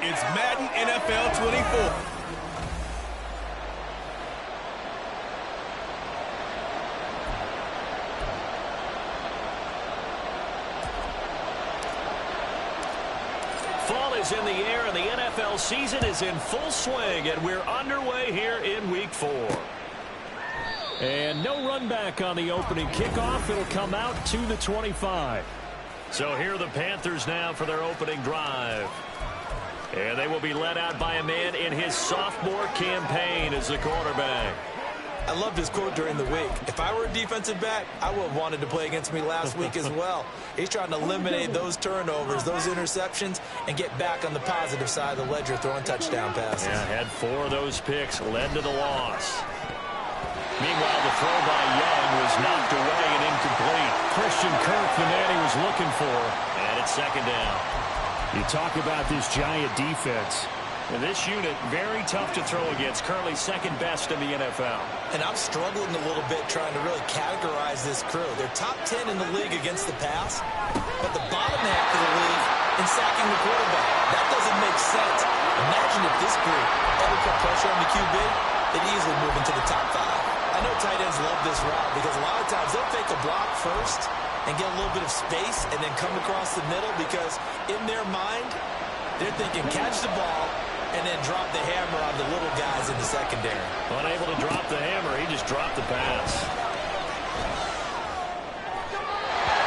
It's Madden NFL 24. Fall is in the air, and the NFL season is in full swing, and we're underway here in Week 4. And no run back on the opening kickoff. It'll come out to the 25. So here are the Panthers now for their opening drive. And they will be led out by a man in his sophomore campaign as the quarterback. I loved his quote during the week. If I were a defensive back, I would have wanted to play against me last week as well. He's trying to eliminate those turnovers, those interceptions, and get back on the positive side of the ledger throwing touchdown passes. Yeah, had 4 of those picks, led to the loss. Meanwhile, the throw by Young was knocked away and incomplete. Christian Kirk, the man he was looking for, and it's second down. You talk about this Giant defense. And this unit, very tough to throw against, currently second best in the NFL. And I'm struggling a little bit trying to really categorize this crew. They're top 10 in the league against the pass, but the bottom half of the league in sacking the quarterback. That doesn't make sense. Imagine if this group ever put pressure on the QB, they'd easily move into the top 5. I know tight ends love this route because a lot of times they'll fake a block first and get a little bit of space and then come across the middle because in their mind, they're thinking catch the ball and then drop the hammer on the little guys in the secondary. Unable to drop the hammer, he just dropped the pass.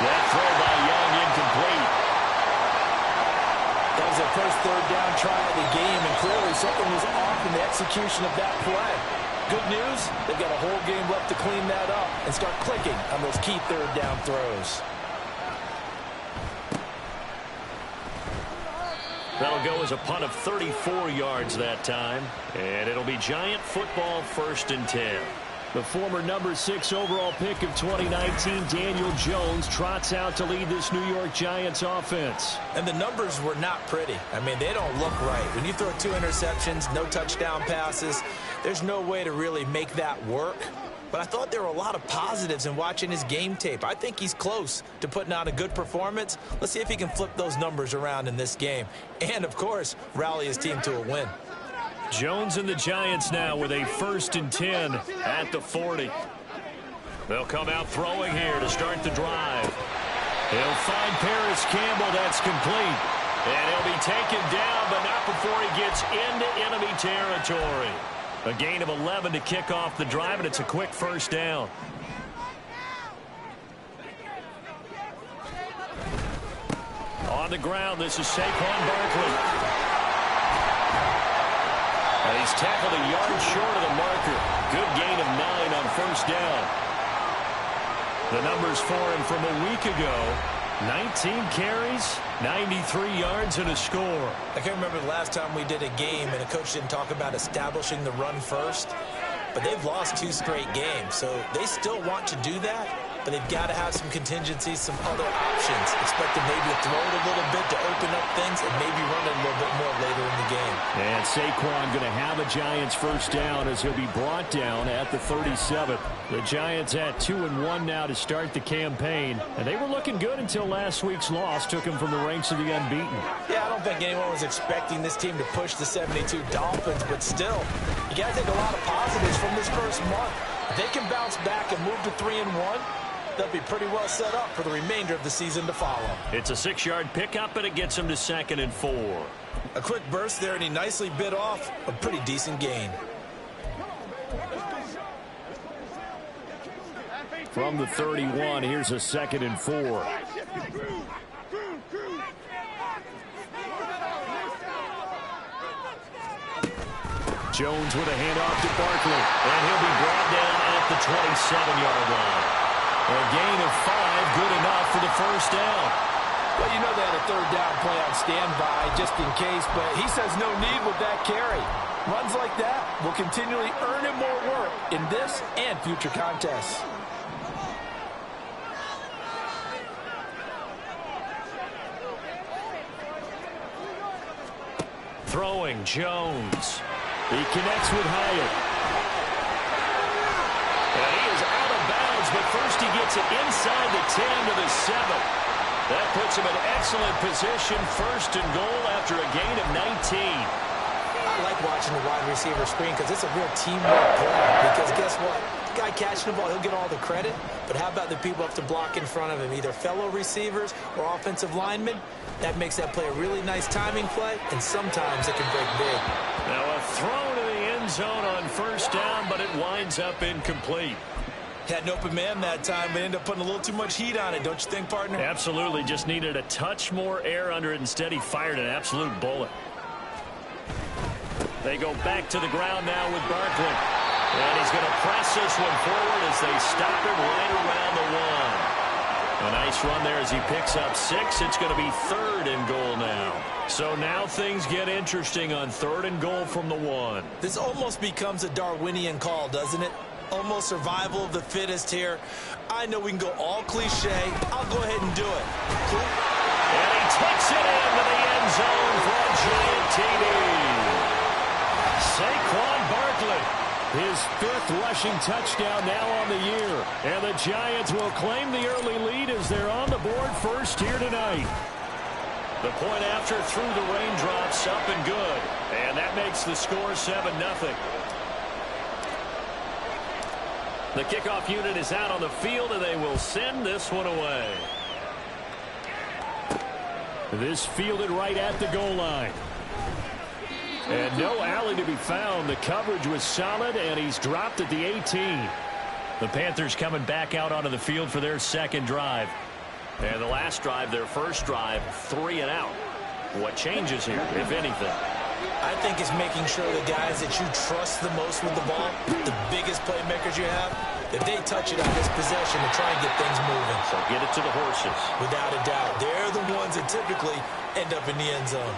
That throw by Young incomplete. That was their first third down try of the game, and clearly something was off in the execution of that play. Good news, they've got a whole game left to clean that up and start clicking on those key third down throws. That'll go as a punt of 34 yards that time. And it'll be Giant football, 1st and 10. The former number 6 overall pick of 2019, Daniel Jones, trots out to lead this New York Giants offense. And the numbers were not pretty. I mean, they don't look right. When you throw 2 interceptions, no touchdown passes, there's no way to really make that work. But I thought there were a lot of positives in watching his game tape. I think he's close to putting out a good performance. Let's see if he can flip those numbers around in this game. And, of course, rally his team to a win. Jones and the Giants now with a 1st and 10 at the 40. They'll come out throwing here to start the drive. He'll find Paris Campbell. That's complete. And he'll be taken down, but not before he gets into enemy territory. A gain of 11 to kick off the drive, and it's a quick 1st down. On the ground, this is Saquon Barkley. And he's tackled a yard short of the marker. Good gain of 9 on 1st down. The numbers for him from a week ago: 19 carries, 93 yards, and a score. I can't remember the last time we did a game and a coach didn't talk about establishing the run first. But they've lost 2 straight games, so they still want to do that. But they've got to have some contingencies, some other options. Expect them maybe to throw it a little bit to open up things and maybe run it a little bit more later in the game. And Saquon going to have a Giants 1st down as he'll be brought down at the 37. The Giants at 2-1 now to start the campaign. And they were looking good until last week's loss took them from the ranks of the unbeaten. Yeah, I don't think anyone was expecting this team to push the 72 Dolphins, but still, you got to take a lot of positives from this first month. If they can bounce back and move to 3-1, they'll be pretty well set up for the remainder of the season to follow. It's a 6-yard pickup, and it gets him to 2nd and 4. A quick burst there, and he nicely bit off a pretty decent gain. From the 31, here's a 2nd and 4. Jones with a handoff to Barkley. And he'll be brought down at the 27-yard line. A gain of 5, good enough for the 1st down. Well, you know they had a 3rd down play on standby just in case, but he says no need with that carry. Runs like that will continually earn him more work in this and future contests. Throwing, Jones. He connects with Hyatt. And he is out of bounds, but first he gets it inside the 10 to the 7. That puts him in excellent position, first and goal after a gain of 19. I like watching the wide receiver screen because it's a real teamwork play. Because guess what? The guy catching the ball, he'll get all the credit. But how about the people up to block in front of him, either fellow receivers or offensive linemen? That makes that play a really nice timing play, and sometimes it can break big. Now a throw to the end zone on first down, but it winds up incomplete. Had an open man that time, but ended up putting a little too much heat on it, don't you think, partner? Absolutely. Just needed a touch more air under it. Instead, he fired an absolute bullet. They go back to the ground now with Barkley. And he's going to press this one forward as they stop it right around the 1. A nice run there as he picks up 6. It's going to be 3rd and goal now. So now things get interesting on 3rd and goal from the 1. This almost becomes a Darwinian call, doesn't it? Almost survival of the fittest here. I know we can go all cliche. I'll go ahead and do it. And he takes it into the end zone for a giant TD. Saquon Barkley, his 5th rushing touchdown now on the year. And the Giants will claim the early lead as they're on the board first here tonight. The point after through the raindrops, up and good. And that makes the score 7-0. The kickoff unit is out on the field, and they will send this one away. This fielded right at the goal line. And no alley to be found. The coverage was solid, and he's dropped at the 18. The Panthers coming back out onto the field for their 2nd drive. And the last drive, their first drive, 3 and out. What changes here, if anything? I think it's making sure the guys that you trust the most with the ball, the biggest playmakers you have, if they touch it on this possession to try and get things moving. So get it to the horses. Without a doubt. They're the ones that typically end up in the end zone.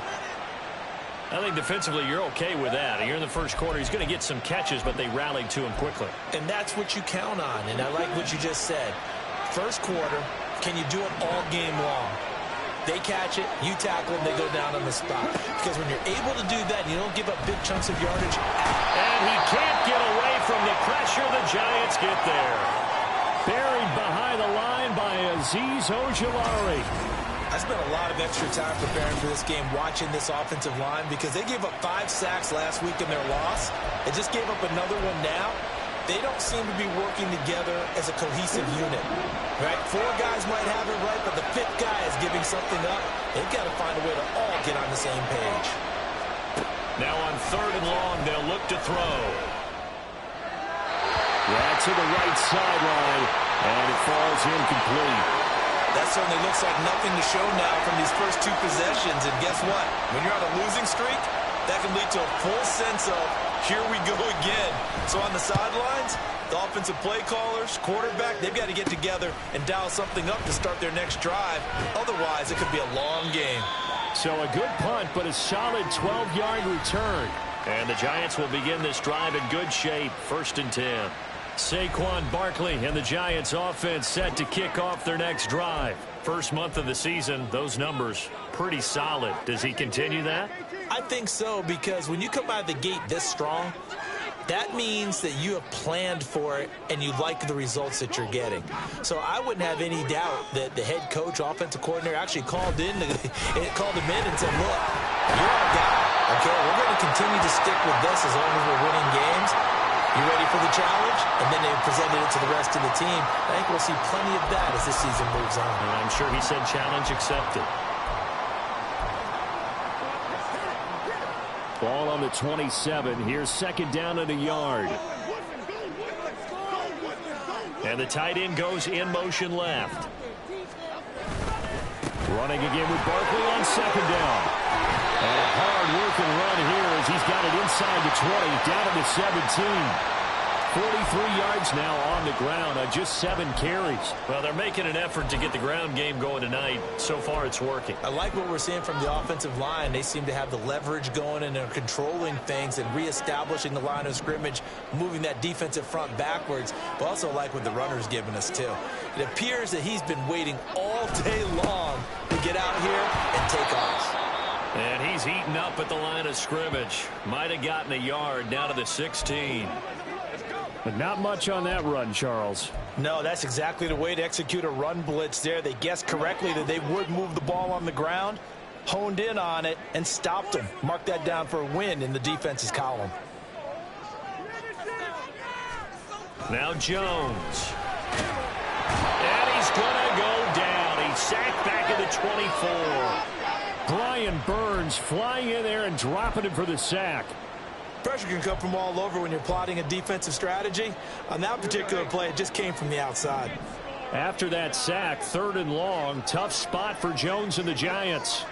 I think defensively you're okay with that. Here in the first quarter, he's going to get some catches, but they rallied to him quickly. And that's what you count on. And I like what you just said. First quarter, can you do it all game long? They catch it, you tackle them, they go down on the spot. Because when you're able to do that, you don't give up big chunks of yardage. And he can't get away from the pressure. The Giants get there. Buried behind the line by Azeez Ojulari. I spent a lot of extra time preparing for this game, watching this offensive line, because they gave up 5 sacks last week in their loss. They just gave up another one now. They don't seem to be working together as a cohesive unit. Right? 4 guys might have it right, but the 5th guy is giving something up. They've got to find a way to all get on the same page. Now on 3rd and long, they'll look to throw. Yeah, to the right sideline, and it falls incomplete. That certainly looks like nothing to show now from these first 2 possessions. And guess what? When you're on a losing streak, that can lead to a full sense of, here we go again. So on the sidelines, the offensive play callers, quarterback, they've got to get together and dial something up to start their next drive. Otherwise, it could be a long game. So a good punt, but a solid 12-yard return. And the Giants will begin this drive in good shape, 1st and 10. Saquon Barkley and the Giants offense set to kick off their next drive. First month of the season, those numbers pretty solid. Does he continue that? I think so, because when you come out of the gate this strong, that means that you have planned for it and you like the results that you're getting. So I wouldn't have any doubt that the head coach, offensive coordinator, actually called him in and said, look, you're our guy. Okay, we're going to continue to stick with this as long as we're winning games. You ready for the challenge? And then they presented it to the rest of the team. I think we'll see plenty of that as this season moves on. And I'm sure he said challenge accepted. Ball on the 27. Here's 2nd down and a yard. And the tight end goes in motion left. Running again with Barkley on 2nd down. And a hard-working run here as he's got it inside the 20, down to the 17. 43 yards now on the ground on just 7 carries. Well, they're making an effort to get the ground game going tonight. So far, it's working. I like what we're seeing from the offensive line. They seem to have the leverage going and are controlling things and reestablishing the line of scrimmage, moving that defensive front backwards. But also like what the runner's giving us, too. It appears that he's been waiting all day long to get out here and take off. And he's eaten up at the line of scrimmage. Might have gotten a yard down to the 16. But not much on that run, Charles. No, that's exactly the way to execute a run blitz there. They guessed correctly that they would move the ball on the ground, honed in on it, and stopped them. Mark that down for a win in the defense's column. Now Jones. And he's going to go down. He's sacked back at the 24. Brian Burns flying in there and dropping him for the sack. Pressure can come from all over when you're plotting a defensive strategy. On that particular play, it just came from the outside. After that sack, 3rd and long, tough spot for Jones and the Giants.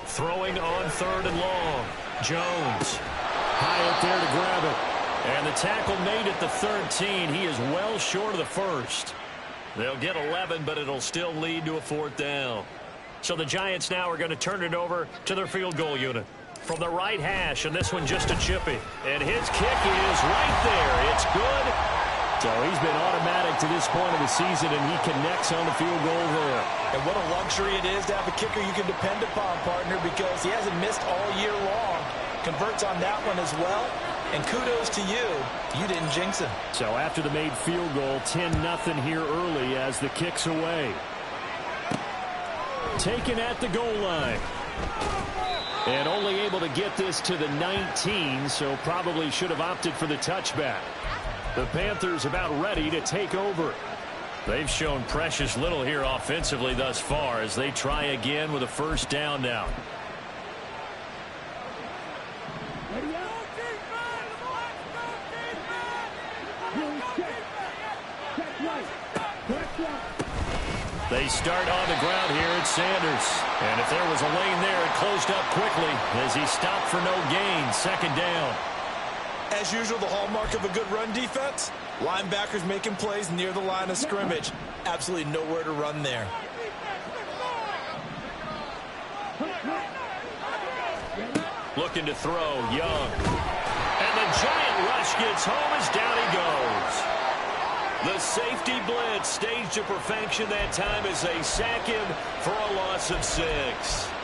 Throwing on 3rd and long. Jones. High up there to grab it. And the tackle made at the 13. He is well short of the first. They'll get 11, but it'll still lead to a 4th down. So the Giants now are going to turn it over to their field goal unit. From the right hash, and this one just a chippy. And his kick is right there. It's good. So he's been automatic to this point of the season, and he connects on the field goal there. And what a luxury it is to have a kicker you can depend upon, partner, because he hasn't missed all year long. Converts on that one as well. And kudos to you. You didn't jinx him. So after the made field goal, 10-0 here early as the kick's away. Taken at the goal line. And only able to get this to the 19, so probably should have opted for the touchback. The Panthers about ready to take over. They've shown precious little here offensively thus far as they try again with a 1st down now. They start on the ground here at Sanders. And if there was a lane there, it closed up quickly as he stopped for no gain. 2nd down. As usual, the hallmark of a good run defense, linebackers making plays near the line of scrimmage. Absolutely nowhere to run there. Looking to throw, Young. And the giant rush gets home as down he goes. The safety blitz staged to perfection that time as they sack him for a loss of 6.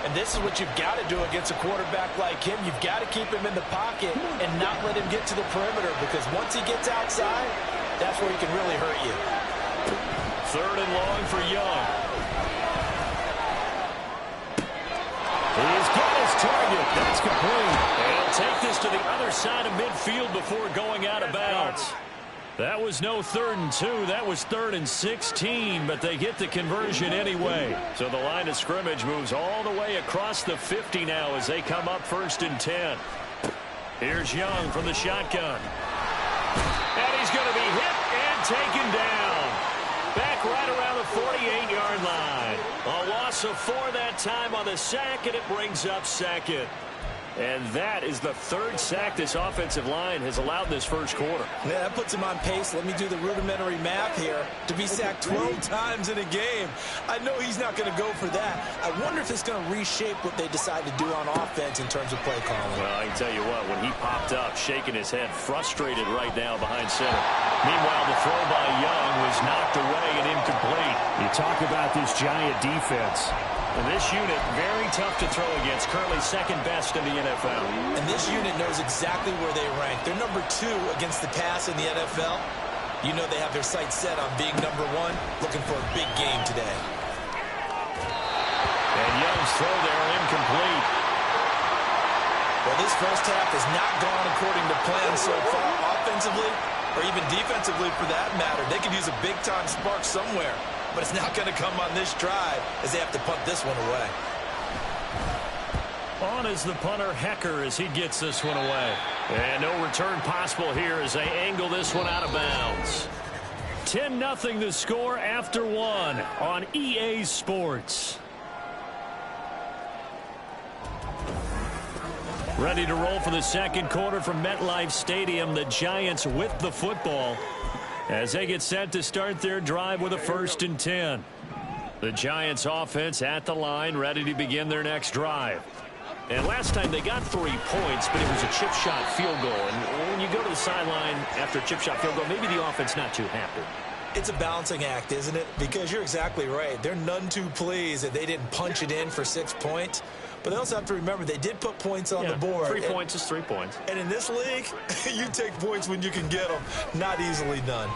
And this is what you've got to do against a quarterback like him. You've got to keep him in the pocket and not let him get to the perimeter, because once he gets outside, that's where he can really hurt you. 3rd and long for Young. He's got his target. That's complete. And he'll take this to the other side of midfield before going out of bounds. That was no 3rd and 2. That was 3rd and 16, but they get the conversion anyway. So the line of scrimmage moves all the way across the 50 now as they come up 1st and 10. Here's Young from the shotgun. And he's going to be hit and taken down. Back right around the 48-yard line. A loss of 4 that time on the sack, and it brings up 2nd. And that is the 3rd sack this offensive line has allowed this 1st quarter. Yeah, that puts him on pace. Let me do the rudimentary math here. To be sacked 12 times in a game. I know he's not going to go for that. I wonder if it's going to reshape what they decide to do on offense in terms of play calling. Well, I can tell you what, when he popped up, shaking his head, frustrated right now behind center. Meanwhile, the throw by Young was knocked away and incomplete. You talk about this Giant defense. And this unit, very tough to throw against, currently 2nd best in the NFL. And this unit knows exactly where they rank. They're number 2 against the pass in the NFL. You know they have their sights set on being number 1, looking for a big game today. And Young's throw there incomplete. Well, this 1st half has not gone according to plan so far offensively, or even defensively for that matter. They could use a big-time spark somewhere. But it's not going to come on this drive as they have to punt this one away. On is the punter, Hecker, as he gets this one away. And no return possible here as they angle this one out of bounds. 10-0 the score after 1 on EA Sports. Ready to roll for the 2nd quarter from MetLife Stadium. The Giants with the football as they get set to start their drive with a 1st and 10. The Giants offense at the line, ready to begin their next drive. And last time they got 3 points, but it was a chip shot field goal. And when you go to the sideline after a chip shot field goal, maybe the offense not too happy. It's a balancing act, isn't it? Because you're exactly right. They're none too pleased that they didn't punch it in for 6 points. But they also have to remember they did put points on the board. 3 points is 3 points. And in this league, you take points when you can get them. Not easily done.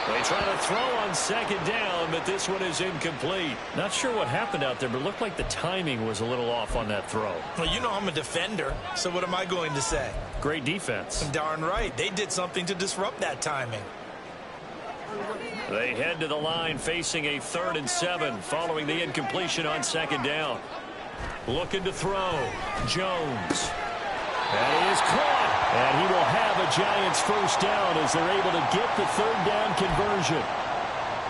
They try to throw on second down, but this one is incomplete. Not sure what happened out there, but it looked like the timing was a little off on that throw. Well, you know I'm a defender, so what am I going to say? Great defense. Darn right. They did something to disrupt that timing. They head to the line facing a 3rd and 7 following the incompletion on second down. Looking to throw. Jones. And he is caught. And he will have a Giants first down as they're able to get the 3rd down conversion.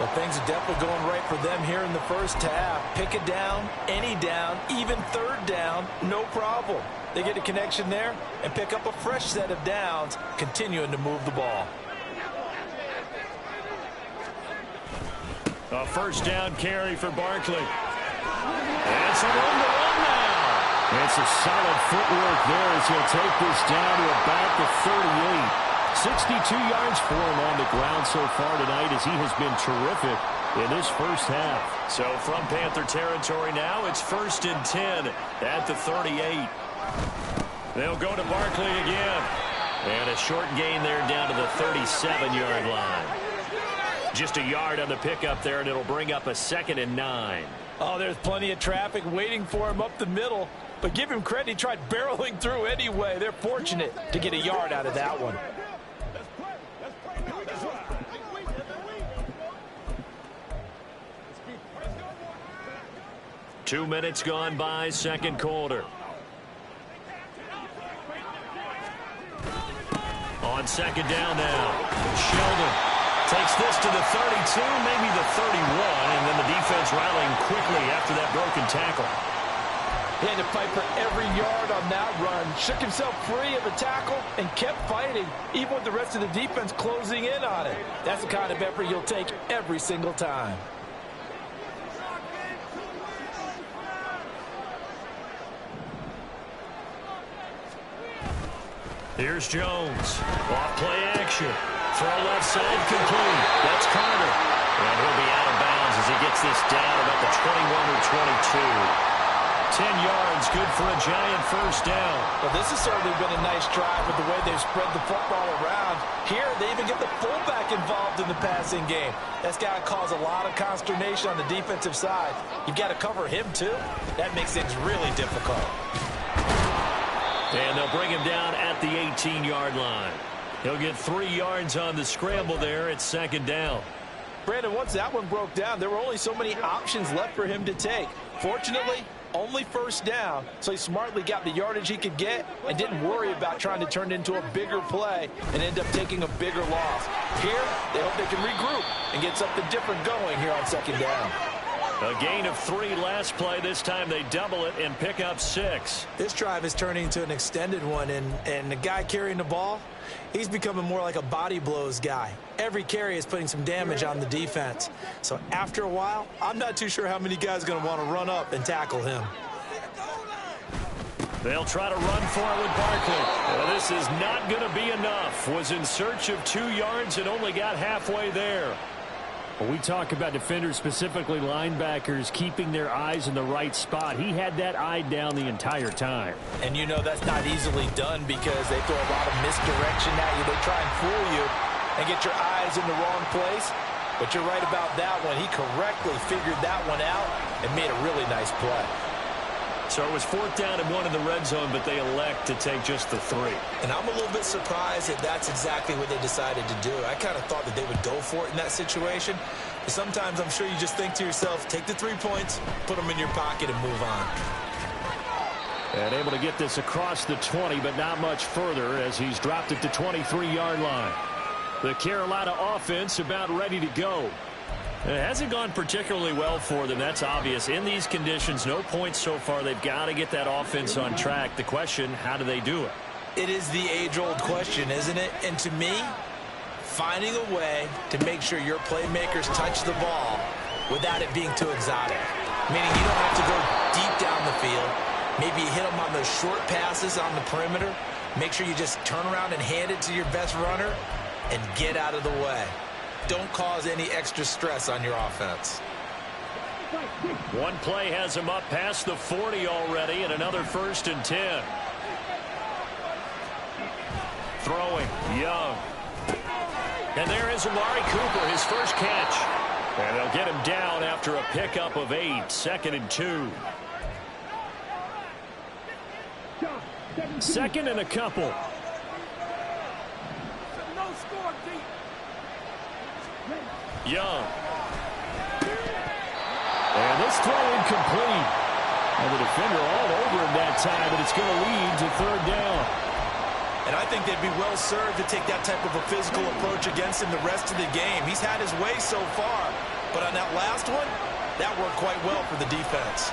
Well, things are definitely going right for them here in the first half. Pick a down, any down, even 3rd down, no problem. They get a connection there and pick up a fresh set of downs, continuing to move the ball. A first down carry for Barkley. And some room to run now. It's a solid footwork there as he'll take this down to about the 38. 62 yards for him on the ground so far tonight as he has been terrific in this first half. So from Panther territory now, it's 1st and 10 at the 38. They'll go to Barkley again. And a short gain there down to the 37-yard line. Just a yard on the pickup there, and it'll bring up a 2nd and 9. Oh, there's plenty of traffic waiting for him up the middle. But give him credit, he tried barreling through anyway. They're fortunate to get a yard out of that one. Two minutes gone by, second quarter. On second down now, Sheldon takes this to the 32, maybe the 31, and then the defense rallying quickly after that broken tackle. He had to fight for every yard on that run. Shook himself free of a tackle and kept fighting, even with the rest of the defense closing in on it. That's the kind of effort you'll take every single time. Here's Jones. Off play action. Throw left side complete. That's Carter. And he'll be out of bounds as he gets this down about the 21 or 22. 10 yards, good for a Giant first down. Well, this has certainly been a nice drive with the way they've spread the football around. Here, they even get the fullback involved in the passing game. That's got to cause a lot of consternation on the defensive side. You've got to cover him, too. That makes things really difficult. And they'll bring him down at the 18-yard line. He'll get 3 yards on the scramble there at second down. Brandon, once that one broke down, there were only so many options left for him to take. Fortunately, only first down, so he smartly got the yardage he could get and didn't worry about trying to turn it into a bigger play and end up taking a bigger loss. Here, they hope they can regroup and get something different going here on second down. A gain of 3 last play. This time they double it and pick up 6. This drive is turning into an extended one, and the guy carrying the ball, he's becoming more like a body blows guy. Every carry is putting some damage on the defense. So after a while, I'm not too sure how many guys are going to want to run up and tackle him. They'll try to run for it with Barkley. This is not going to be enough. Was in search of 2 yards and only got halfway there. When we talk about defenders, specifically linebackers, keeping their eyes in the right spot, he had that eye down the entire time. And you know that's not easily done because they throw a lot of misdirection at you. They try and fool you and get your eyes in the wrong place. But you're right about that one. He correctly figured that one out and made a really nice play. So it was 4th down and 1 in the red zone, but they elect to take just the 3. And I'm a little bit surprised that that's exactly what they decided to do. I kind of thought that they would go for it in that situation. But sometimes I'm sure you just think to yourself, take the 3 points, put them in your pocket, and move on. And able to get this across the 20, but not much further as he's dropped at the 23-yard line. The Carolina offense about ready to go. It hasn't gone particularly well for them. That's obvious. In these conditions, no points so far. They've got to get that offense on track. The question, how do they do it? It is the age-old question, isn't it? And to me, finding a way to make sure your playmakers touch the ball without it being too exotic. Meaning you don't have to go deep down the field. Maybe you hit them on those short passes on the perimeter. Make sure you just turn around and hand it to your best runner and get out of the way. Don't cause any extra stress on your offense. One play has him up past the 40 already, and another 1st and 10. Throwing, Young. And there is Amari Cooper, his first catch. And they'll get him down after a pickup of 8, 2nd and 2. 2nd and a couple. Young. And this throw incomplete. And the defender all over him that time, but it's going to lead to 3rd down. And I think they'd be well served to take that type of a physical approach against him the rest of the game. He's had his way so far, but on that last one, that worked quite well for the defense.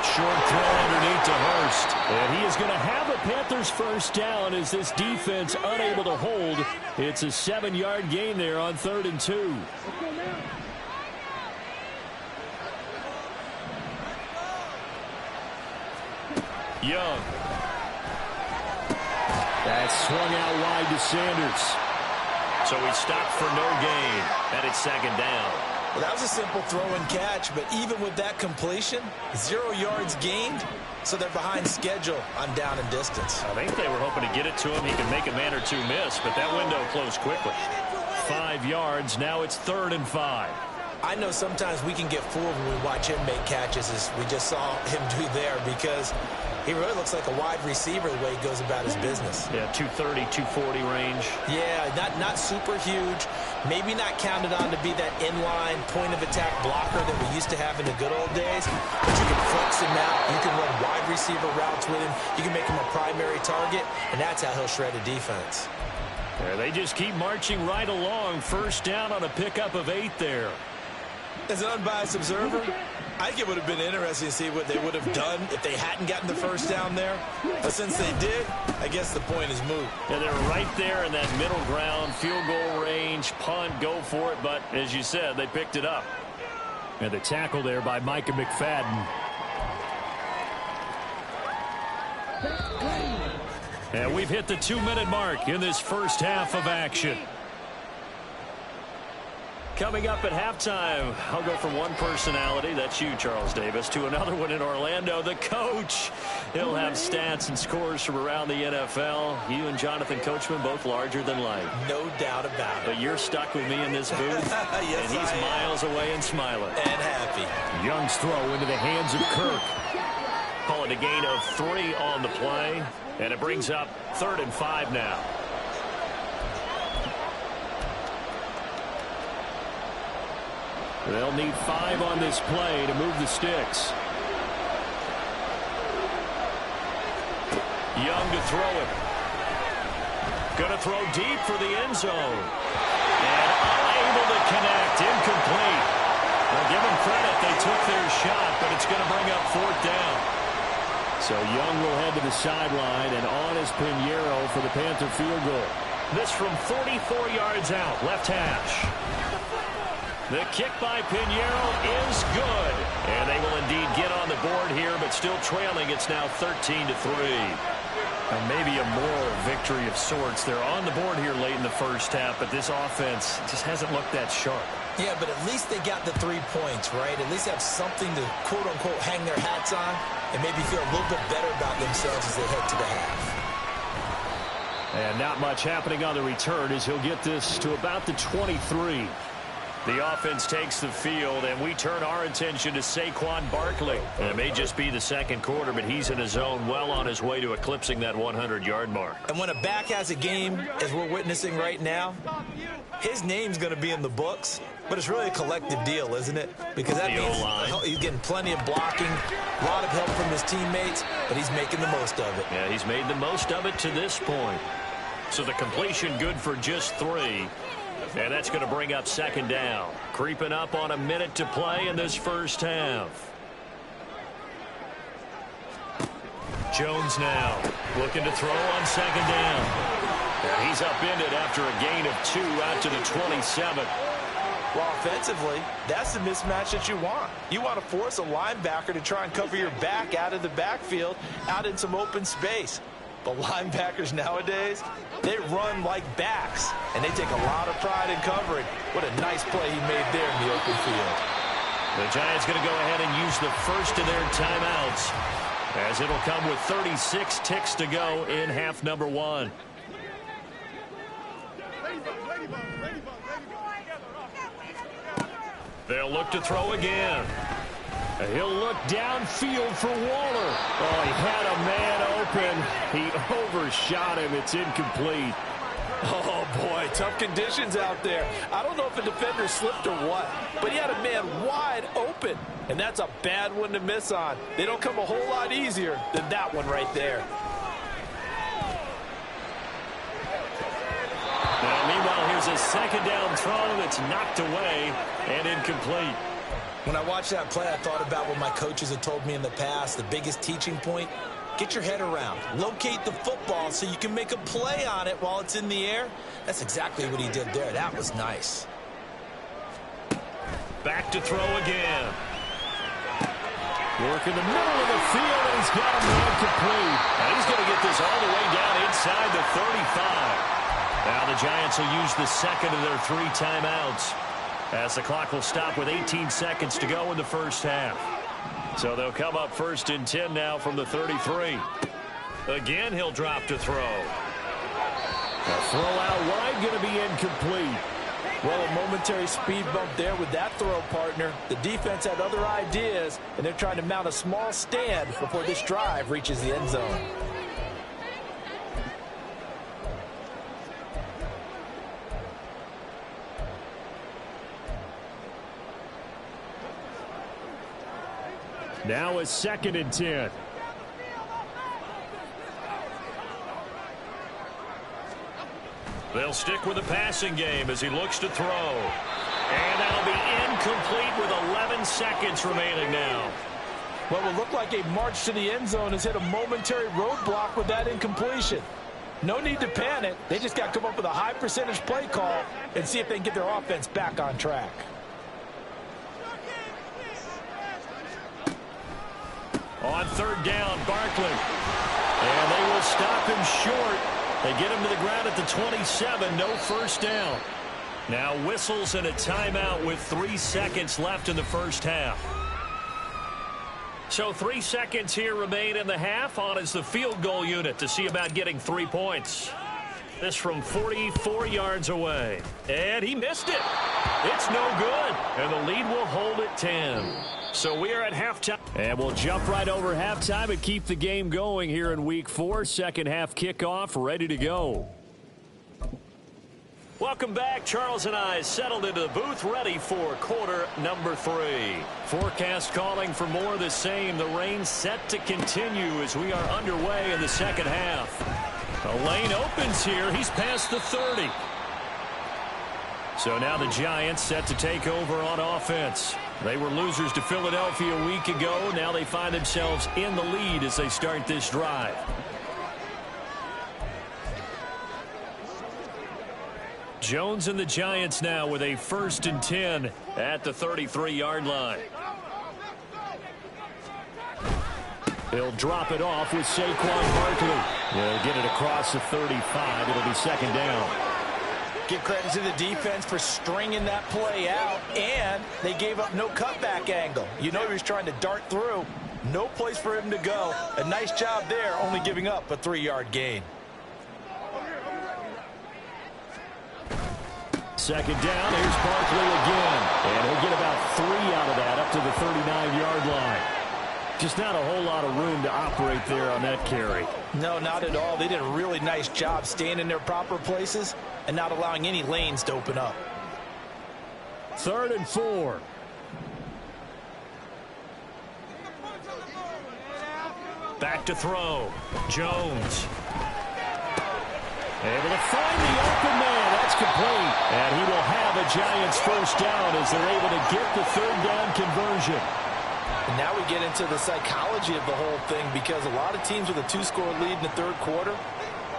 Short throw underneath to Hurst. And he is going to have a Panthers first down as this defense unable to hold. It's a 7-yard gain there on 3rd and 2. Young. That's swung out wide to Sanders. So he stopped for no gain, and it's 2nd down. Well, that was a simple throw and catch, but even with that completion, 0 yards gained, so they're behind schedule on down and distance. I think they were hoping to get it to him. He could make a man or two miss, but that window closed quickly. 5 yards. Now it's 3rd and 5. I know sometimes we can get fooled when we watch him make catches, as we just saw him do there, because he really looks like a wide receiver the way he goes about his business. Yeah, 230, 240 range. Yeah, not super huge. Maybe not counted on to be that inline point-of-attack blocker that we used to have in the good old days. But you can flex him out. You can run wide receiver routes with him. You can make him a primary target, and that's how he'll shred a defense. Yeah, they just keep marching right along. First down on a pickup of 8 there. As an unbiased observer, I think it would have been interesting to see what they would have done if they hadn't gotten the first down there. But since they did, I guess the point is moot. Yeah, they're right there in that middle ground, field goal range, punt, go for it. But as you said, they picked it up. And the tackle there by Micah McFadden. And we've hit the 2-minute mark in this first half of action. Coming up at halftime, I'll go from one personality, that's you, Charles Davis, to another one in Orlando, the coach. He'll have stats and scores from around the NFL. You and Jonathan Coachman, both larger than life. No doubt about it. But you're stuck with me in this booth, yes, and he's miles away and smiling. And happy. Young's throw into the hands of Kirk. Call it a gain of 3 on the play, and it brings up 3rd and 5 now. They'll need 5 on this play to move the sticks. Young to throw it. Going to throw deep for the end zone. And unable to connect. Incomplete. Well, give them credit. They took their shot, but it's going to bring up 4th down. So Young will head to the sideline, and on is Pinheiro for the Panther field goal. This from 44 yards out, left hash. The kick by Pinheiro is good. And they will indeed get on the board here, but still trailing. It's now 13-3. And maybe a moral victory of sorts. They're on the board here late in the first half, but this offense just hasn't looked that sharp. Yeah, but at least they got the 3 points, right? At least have something to, quote-unquote, hang their hats on and maybe feel a little bit better about themselves as they head to the half. And not much happening on the return as he'll get this to about the 23. The offense takes the field, and we turn our attention to Saquon Barkley. And it may just be the second quarter, but he's in his zone, well on his way to eclipsing that 100-yard mark. And when a back has a game, as we're witnessing right now, his name's going to be in the books, but it's really a collective deal, isn't it? Because that means he's getting plenty of blocking, a lot of help from his teammates, but he's making the most of it. Yeah, he's made the most of it to this point. So the completion good for just 3. And that's going to bring up 2nd down. Creeping up on a minute to play in this first half. Jones now looking to throw on 2nd down. And he's upended after a gain of 2 out to the 27. Well, offensively, that's the mismatch that you want. You want to force a linebacker to try and cover your back out of the backfield, out in some open space. But linebackers nowadays, they run like backs, and they take a lot of pride in covering. What a nice play he made there in the open field. The Giants going to go ahead and use the first of their timeouts, as it'll come with 36 ticks to go in half number 1. They'll look to throw again. He'll look downfield for Waller. Oh, he had a man open. He overshot him. It's incomplete. Oh, boy, tough conditions out there. I don't know if a defender slipped or what, but he had a man wide open, and that's a bad one to miss on. They don't come a whole lot easier than that one right there. Now, meanwhile, here's a second down throw that's knocked away and incomplete. When I watched that play, I thought about what my coaches had told me in the past. The biggest teaching point, get your head around. Locate the football so you can make a play on it while it's in the air. That's exactly what he did there. That was nice. Back to throw again. Work in the middle of the field, and he's got a man complete. And he's going to get this all the way down inside the 35. Now the Giants will use the second of their 3 timeouts, as the clock will stop with 18 seconds to go in the first half. So they'll come up 1st and 10 now from the 33. Again, he'll drop to throw. A throw out wide going to be incomplete. Well, a momentary speed bump there with that throw, partner. The defense had other ideas, and they're trying to mount a small stand before this drive reaches the end zone. Now a 2nd and 10. They'll stick with the passing game as he looks to throw. And that'll be incomplete with 11 seconds remaining now. What will look like a march to the end zone has hit a momentary roadblock with that incompletion. No need to panic. They just got to come up with a high percentage play call and see if they can get their offense back on track. On 3rd down, Barkley. And they will stop him short. They get him to the ground at the 27. No first down. Now whistles and a timeout with 3 seconds left in the first half. So 3 seconds here remain in the half. On is the field goal unit to see about getting 3 points. This from 44 yards away. And he missed it. It's no good. And the lead will hold at 10. So we are at halftime. And we'll jump right over halftime and keep the game going here in Week 4. Second half kickoff ready to go. Welcome back. Charles and I settled into the booth ready for quarter number 3. Forecast calling for more of the same. The rain set to continue as we are underway in the second half. A lane opens here. He's past the 30. So now the Giants set to take over on offense. They were losers to Philadelphia a week ago. Now they find themselves in the lead as they start this drive. Jones and the Giants now with a 1st and 10 at the 33-yard line. He'll drop it off with Saquon Barkley. They'll get it across the 35. It'll be 2nd down. Give credit to the defense for stringing that play out, and they gave up no cutback angle. You know he was trying to dart through. No place for him to go. A nice job there, only giving up a 3-yard gain. 2nd down, here's Barkley again. And he'll get about 3 out of that up to the 39-yard line. Just not a whole lot of room to operate there on that carry. No, not at all. They did a really nice job staying in their proper places and not allowing any lanes to open up. 3rd and 4. Back to throw. Jones. Able to find the open man. That's complete. And he will have a Giants 1st down as they're able to get the 3rd down conversion. And now we get into the psychology of the whole thing, because a lot of teams with a 2-score lead in the 3rd quarter,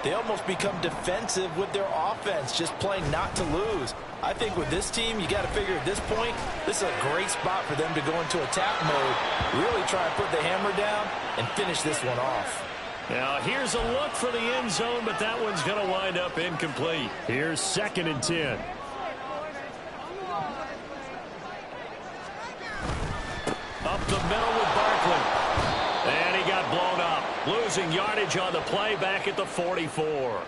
they almost become defensive with their offense, just playing not to lose. I think with this team, you got to figure at this point, this is a great spot for them to go into attack mode, really try and put the hammer down and finish this one off. Now here's a look for the end zone, but that one's going to wind up incomplete. Here's 2nd and 10. Up the middle with Barkley. And he got blown up. Losing yardage on the play back at the 44.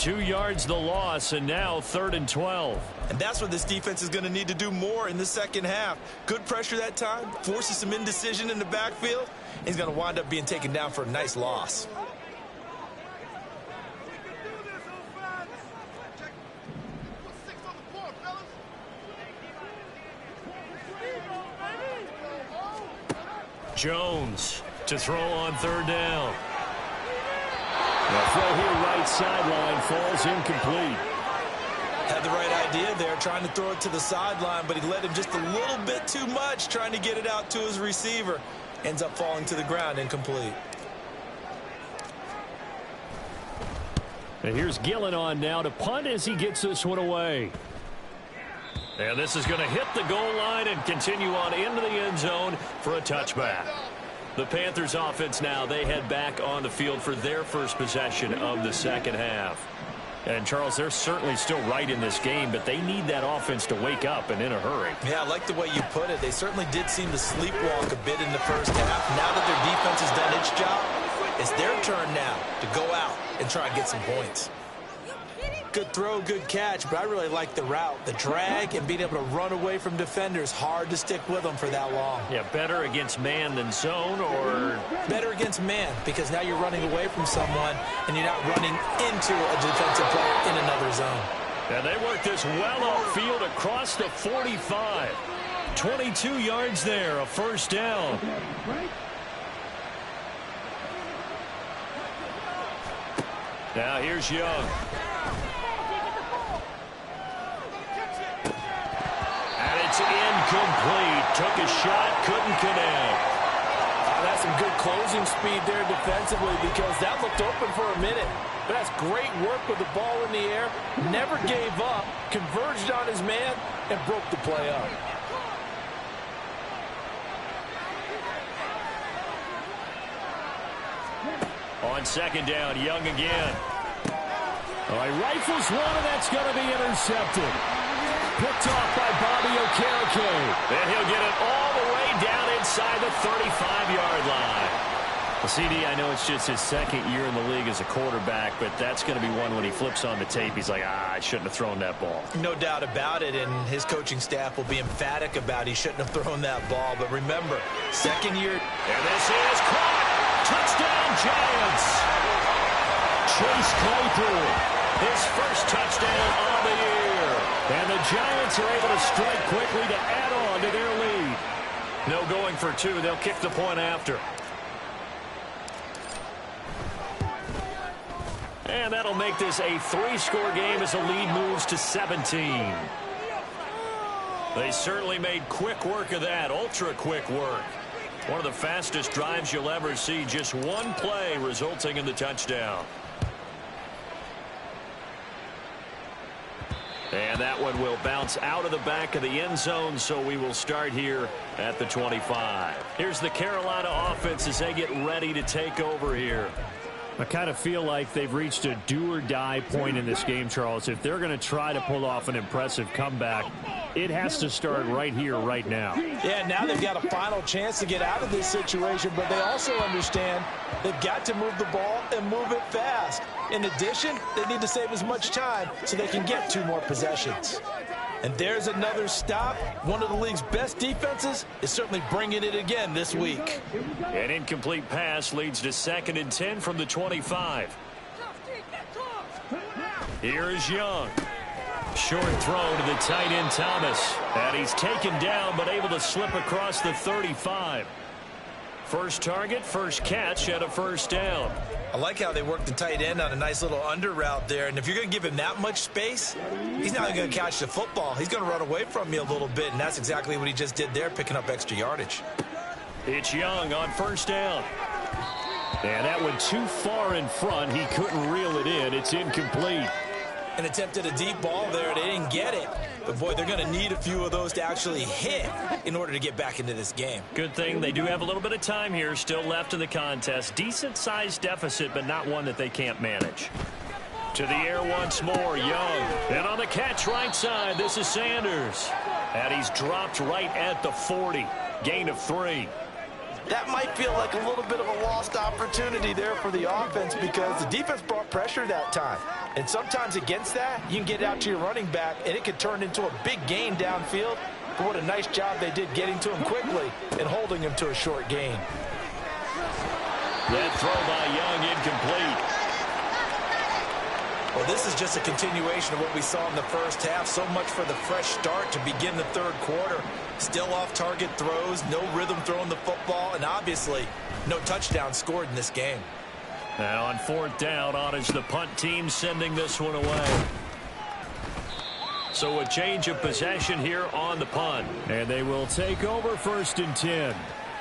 2 yards the loss, and now 3rd and 12. And that's what this defense is going to need to do more in the second half. Good pressure that time, forces some indecision in the backfield. He's going to wind up being taken down for a nice loss. Jones to throw on 3rd down. The throw here right sideline falls incomplete. Had the right idea there, trying to throw it to the sideline, but he led him just a little bit too much, trying to get it out to his receiver. Ends up falling to the ground, incomplete. And here's Gillen on now to punt as he gets this one away. And this is going to hit the goal line and continue on into the end zone for a touchback. The Panthers offense now, they head back on the field for their first possession of the second half. And, Charles, they're certainly still right in this game, but they need that offense to wake up and in a hurry. Yeah, I like the way you put it. They certainly did seem to sleepwalk a bit in the first half. Now that their defense has done its job, it's their turn now to go out and try and get some points. Good throw, good catch, but I really like the route. The drag and being able to run away from defenders, hard to stick with them for that long. Yeah, better against man than zone, or? Better against man, because now you're running away from someone and you're not running into a defensive player in another zone. And they work this well upfield across the 45. 22 yards there, a first down. Now here's Young. And it's incomplete. Took a shot, couldn't connect. That's some good closing speed there defensively, because that looked open for a minute. But that's great work with the ball in the air. Never gave up, converged on his man, and broke the play up. On second down, Young again. All right, rifles one, and that's going to be intercepted. Picked off by Bobby Okereke. And he'll get it all the way down inside the 35-yard line. Well, CD, I know it's just his second year in the league as a quarterback, but that's going to be one when he flips on the tape. He's like, I shouldn't have thrown that ball. No doubt about it, and his coaching staff will be emphatic about he shouldn't have thrown that ball. But remember, second year. And this is caught. Touchdown, Giants. Chase Claypool, his first touchdown of the year. And the Giants are able to strike quickly to add on to their lead. No going for two. They'll kick the point after. And that'll make this a 3-score game as the lead moves to 17. They certainly made quick work of that, ultra quick work. One of the fastest drives you'll ever see, just one play resulting in the touchdown. And that one will bounce out of the back of the end zone, so we will start here at the 25. Here's the Carolina offense as they get ready to take over here. I kind of feel like they've reached a do-or-die point in this game, Charles. If they're going to try to pull off an impressive comeback, it has to start right here, right now. Yeah, now they've got a final chance to get out of this situation, but they also understand they've got to move the ball and move it fast. In addition, they need to save as much time so they can get 2 more possessions. And there's another stop. One of the league's best defenses is certainly bringing it again this week. An incomplete pass leads to 2nd and 10 from the 25. Here is Young. Short throw to the tight end Thomas. And he's taken down but able to slip across the 35. First target, first catch, and a first down. I like how they work the tight end on a nice little under route there. And if you're going to give him that much space, he's not going to catch the football. He's going to run away from you a little bit, and that's exactly what he just did there, picking up extra yardage. It's Young on first down. And that one too far in front. He couldn't reel it in. It's incomplete. And attempted a deep ball there. They didn't get it. But, boy, they're going to need a few of those to actually hit in order to get back into this game. Good thing they do have a little bit of time here still left in the contest. Decent-sized deficit, but not one that they can't manage. To the air once more, Young. And on the catch right side, this is Sanders. And he's dropped right at the 40. Gain of 3. that might feel like a little bit of a lost opportunity there for the offense because the defense brought pressure that time. And sometimes against that, you can get it out to your running back, and it could turn into a big gain downfield. But what a nice job they did getting to him quickly and holding him to a short gain. That throw by Young incomplete. Well, this is just a continuation of what we saw in the first half. So much for the fresh start to begin the third quarter. Still off-target throws, no rhythm throwing the football, and obviously no touchdown scored in this game. Now on fourth down, on is the punt team sending this one away. So a change of possession here on the punt. And they will take over 1st and 10.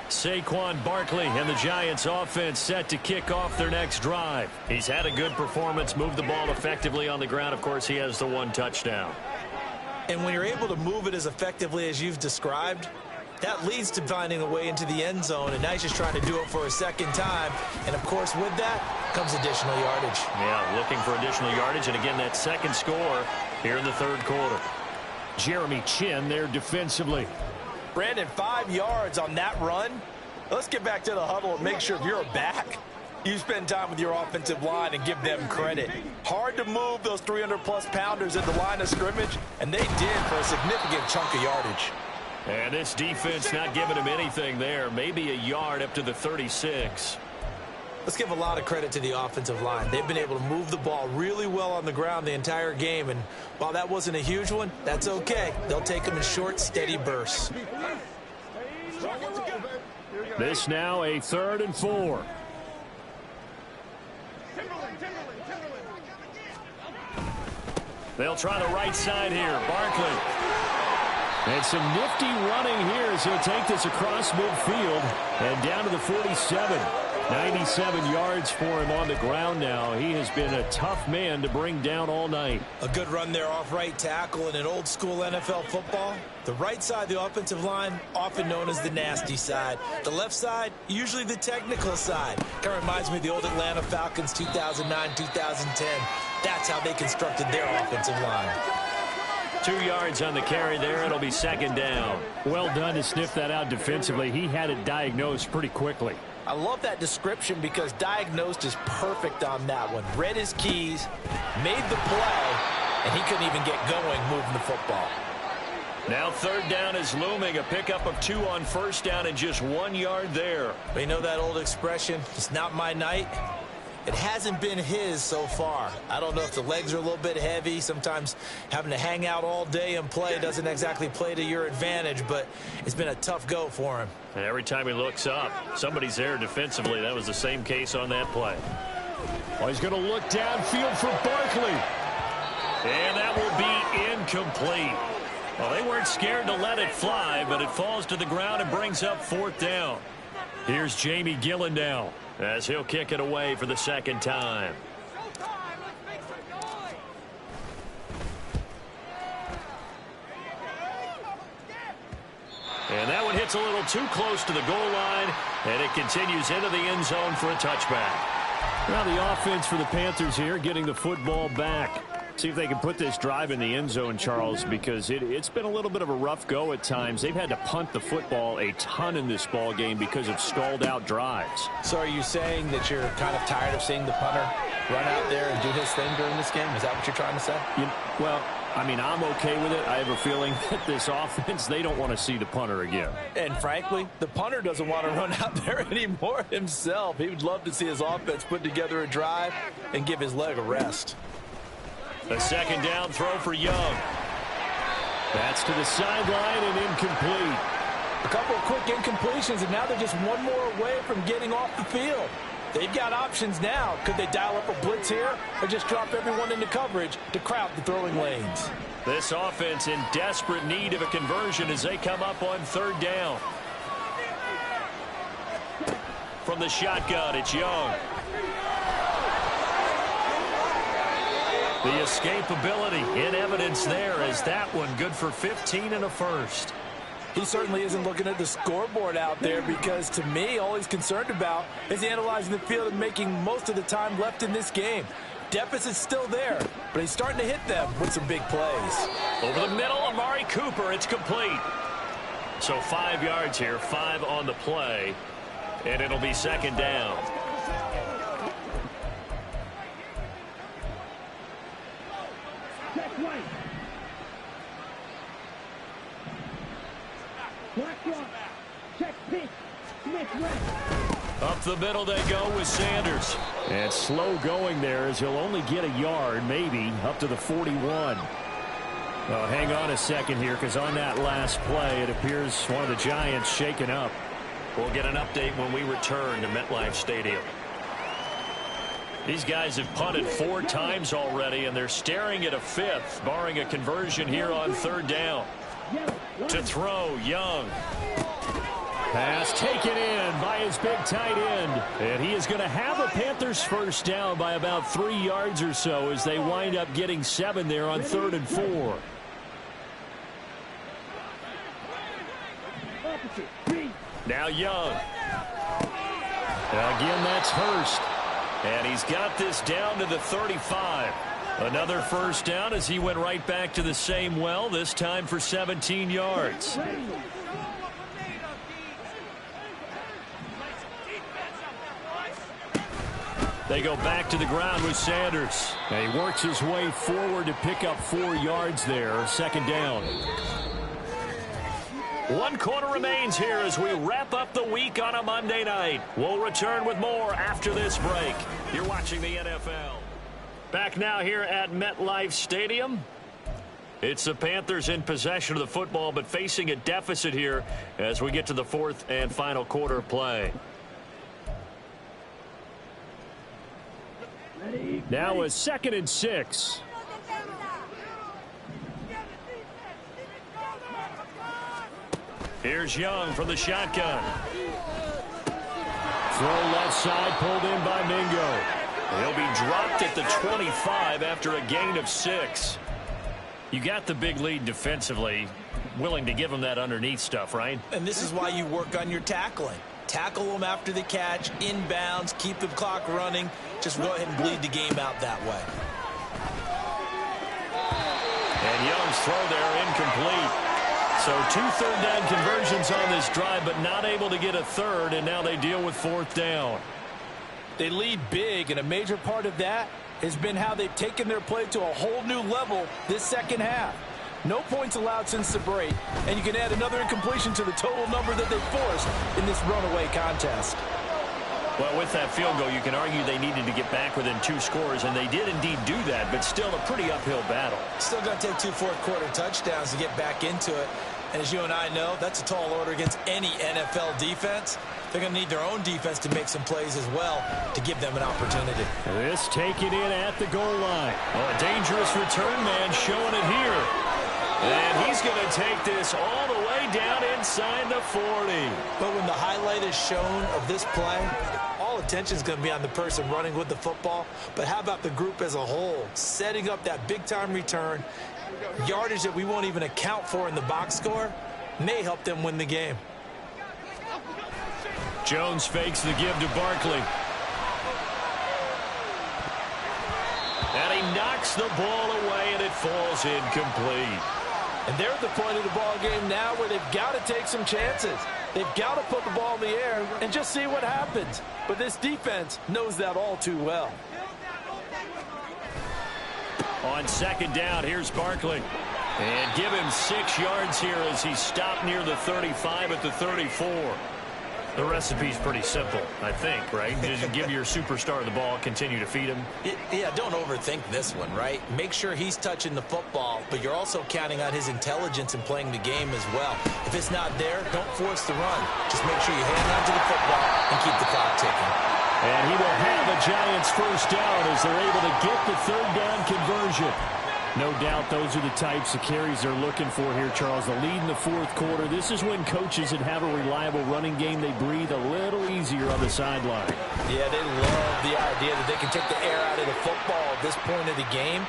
Saquon Barkley and the Giants offense set to kick off their next drive. He's had a good performance, moved the ball effectively on the ground. Of course, he has the one touchdown. And when you're able to move it as effectively as you've described, that leads to finding a way into the end zone, and now he's just trying to do it for a second time. And, of course, with that comes additional yardage. Yeah, looking for additional yardage, and again, that second score here in the third quarter. Jeremy Chin there defensively. Brandon, 5 yards on that run. Let's get back to the huddle and make sure if you're a back, you spend time with your offensive line and give them credit. Hard to move those 300-plus pounders at the line of scrimmage, and they did for a significant chunk of yardage. And this defense not giving him anything there. Maybe a yard up to the 36. Let's give a lot of credit to the offensive line. They've been able to move the ball really well on the ground the entire game, and while that wasn't a huge one, that's okay. They'll take them in short, steady bursts. This now a 3rd and 4. They'll try the right side here. Barkley. And some nifty running here as he'll take this across midfield and down to the 47. 97 yards for him on the ground now. He has been a tough man to bring down all night. A good run there off right tackle in an old-school NFL football. The right side of the offensive line, often known as the nasty side. The left side, usually the technical side. Kind of reminds me of the old Atlanta Falcons 2009-2010. That's how they constructed their offensive line. 2 yards on the carry there. It'll be 2nd down. Well done to sniff that out defensively. He had it diagnosed pretty quickly. I love that description because diagnosed is perfect on that one. Read his keys, made the play, and he couldn't even get going moving the football. Now 3rd down is looming. A pickup of 2 on 1st down and just 1 yard there. But you know that old expression, it's not my night? It hasn't been his so far. I don't know if the legs are a little bit heavy. Sometimes having to hang out all day and play doesn't exactly play to your advantage, but it's been a tough go for him. And every time he looks up, somebody's there defensively. That was the same case on that play. Well, he's going to look downfield for Barkley. And that will be incomplete. Well, they weren't scared to let it fly, but it falls to the ground and brings up 4th down. Here's Jamie Gillen now, as he'll kick it away for the 2nd time. And that one hits a little too close to the goal line, and it continues into the end zone for a touchback. Now the offense for the Panthers here getting the football back. See if they can put this drive in the end zone, Charles, because it's been a little bit of a rough go at times. They've had to punt the football a ton in this ball game because of stalled out drives. So are you saying that you're kind of tired of seeing the punter run out there and do his thing during this game? Is that what you're trying to say? Well, I mean, I'm okay with it. I have a feeling that this offense, they don't want to see the punter again. And frankly, the punter doesn't want to run out there anymore himself. He would love to see his offense put together a drive and give his leg a rest. A 2nd down throw for Young. That's to the sideline and incomplete. A couple of quick incompletions, and now they're just one more away from getting off the field. They've got options now. Could they dial up a blitz here or just drop everyone into coverage to crowd the throwing lanes? This offense in desperate need of a conversion as they come up on 3rd down. From the shotgun, it's Young. The escapability in evidence there as that one good for 15 and a first. He certainly isn't looking at the scoreboard out there because, to me, all he's concerned about is analyzing the field and making most of the time left in this game. Deficit's still there, but he's starting to hit them with some big plays. Over the middle, Amari Cooper, it's complete. So 5 yards here, 5 on the play. And it'll be second down. Up the middle they go with Sanders. And slow going there as he'll only get a yard, maybe, up to the 41. Well, hang on a second here, because on that last play, it appears one of the Giants shaken up. We'll get an update when we return to MetLife Stadium. These guys have punted 4 times already, and they're staring at a 5th, barring a conversion here on 3rd down. To throw, Young. Pass taken in by his big tight end. And he is going to have a Panthers first down by about 3 yards or so as they wind up getting 7 there on 3rd and 4. Now Young. Again, that's Hurst. And he's got this down to the 35. Another first down as he went right back to the same well, this time for 17 yards. They go back to the ground with Sanders. And he works his way forward to pick up 4 yards there, 2nd down. 1 quarter remains here as we wrap up the week on a Monday night. We'll return with more after this break. You're watching the NFL. Back now here at MetLife Stadium. It's the Panthers in possession of the football, but facing a deficit here as we get to the 4th and final quarter of play. Now a 2nd and 6. Here's Young from the shotgun. Throw left side, pulled in by Mingo. He'll be dropped at the 25 after a gain of 6. You got the big lead defensively. Willing to give him that underneath stuff, right? And this is why you work on your tackling. Tackle them after the catch, inbounds, keep the clock running. Just go ahead and bleed the game out that way. And Young's throw there incomplete. So 2 third down conversions on this drive, but not able to get a 3rd, and now they deal with 4th down. They lead big, and a major part of that has been how they've taken their play to a whole new level this second half. No points allowed since the break, and you can add another incompletion to the total number that they forced in this runaway contest. Well, with that field goal, you can argue they needed to get back within 2 scores, and they did indeed do that, but still a pretty uphill battle. Still going to take 2 fourth-quarter touchdowns to get back into it. And as you and I know, that's a tall order against any NFL defense. They're going to need their own defense to make some plays as well to give them an opportunity. This taken in at the goal line. Well, a dangerous return man showing it here. And he's going to take this all the way down inside the 40. But when the highlight is shown of this play, all attention is going to be on the person running with the football. But how about the group as a whole? Setting up that big-time return, yardage that we won't even account for in the box score, may help them win the game. Jones fakes the give to Barkley. And he knocks the ball away, and it falls incomplete. And they're at the point of the ball game now where they've got to take some chances. They've got to put the ball in the air and just see what happens. But this defense knows that all too well. On 2nd down, here's Barkley. And give him 6 yards here as he's stopped near the 35 at the 34. The recipe's pretty simple, I think, right? Just give your superstar the ball, continue to feed him. Yeah, don't overthink this one, right? Make sure he's touching the football, but you're also counting on his intelligence in playing the game as well. If it's not there, don't force the run. Just make sure you hang on to the football and keep the clock ticking. And he will have a Giants first down as they're able to get the 3rd down conversion. No doubt those are the types of carries they're looking for here, Charles. The lead in the 4th quarter. This is when coaches that have a reliable running game, they breathe a little easier on the sideline. Yeah, they love the idea that they can take the air out of the football at this point of the game.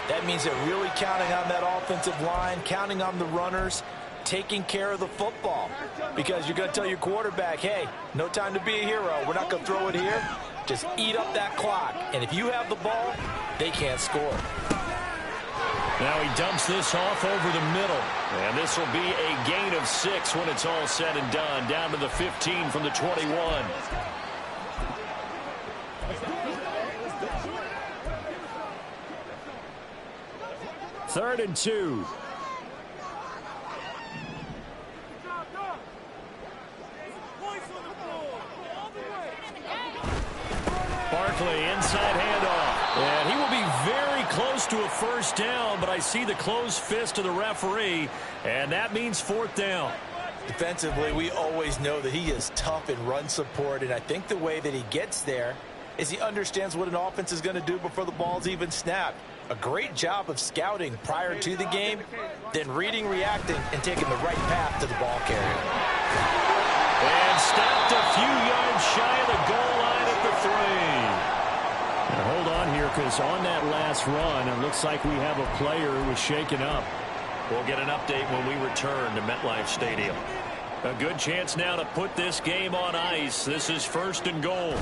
That means they're really counting on that offensive line, counting on the runners, taking care of the football. Because you're going to tell your quarterback, hey, no time to be a hero. We're not going to throw it here. Just eat up that clock. And if you have the ball, they can't score. Now he dumps this off over the middle. And this will be a gain of 6 when it's all said and done. Down to the 15 from the 21. Third and 2. Barkley, inside handoff. And he will be very close to a first down, but I see the closed fist of the referee, and that means 4th down. Defensively, we always know that he is tough in run support, and I think the way that he gets there is he understands what an offense is going to do before the ball's even snapped. A great job of scouting prior to the game, then reading, reacting, and taking the right path to the ball carrier. And stopped a few yards shy of the goal line at the 3. Now hold on here, because on that last run, it looks like we have a player who was shaken up. We'll get an update when we return to MetLife Stadium. A good chance now to put this game on ice. This is 1st and goal.